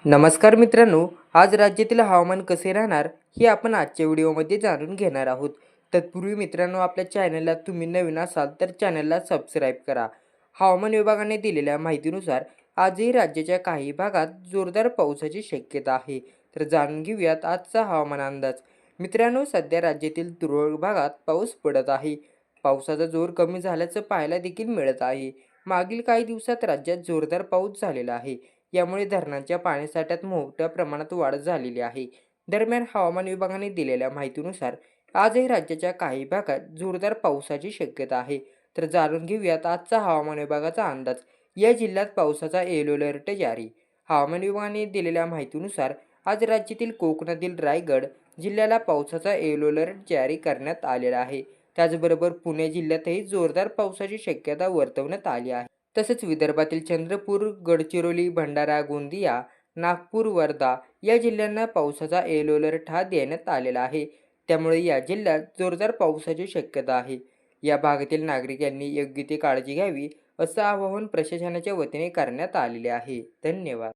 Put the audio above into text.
नमस्कार मित्रांनो, आज राज्यातील हवामान कसे राहणार हे आपण आजच्या व्हिडिओमध्ये जाणून घेणार आहोत. तत्पूर्वी मित्रांनो, आपल्या चॅनलला तुम्ही नवीन असाल तर चॅनलला सबस्क्राईब करा. हवामान विभागाने दिलेल्या माहितीनुसार आजही राज्याच्या काही भागात जोरदार पावसाची शक्यता आहे. तर जाणून घेऊयात आजचा हवामान अंदाज. मित्रांनो, सध्या राज्यातील तुरळक भागात पाऊस पडत आहे. पावसाचा जोर कमी झाल्याचं पाहायला देखील मिळत आहे. मागील काही दिवसात राज्यात जोरदार पाऊस झालेला आहे. यामुळे धरणांच्या पाणीसाठ्यात मोठ्या प्रमाणात वाढ झालेली आहे. दरम्यान हवामान विभागाने दिलेल्या माहितीनुसार आजही राज्याच्या काही भागात जोरदार पावसाची शक्यता आहे. तर जाणून घेऊयात आजचा हवामान विभागाचा अंदाज. या जिल्ह्यात पावसाचा येलो अलर्ट जारी. हवामान विभागाने दिलेल्या माहितीनुसार आज राज्यातील कोकणातील रायगड जिल्ह्याला पावसाचा येलो अलर्ट जारी करण्यात आलेला आहे. त्याचबरोबर पुणे जिल्ह्यातही जोरदार पावसाची शक्यता वर्तवण्यात आली आहे. तसेच विदर्भातील चंद्रपूर, गडचिरोली, भंडारा, गोंदिया, नागपूर, वर्धा या जिल्ह्यांना पावसाचा येलो अलर्ट हा देण्यात आलेला आहे. त्यामुळे या जिल्ह्यात जोरदार पावसाची शक्यता आहे. या भागातील नागरिकांनी योग्य ती काळजी घ्यावी असं आवाहन प्रशासनाच्या वतीने करण्यात आलेले आहे. धन्यवाद.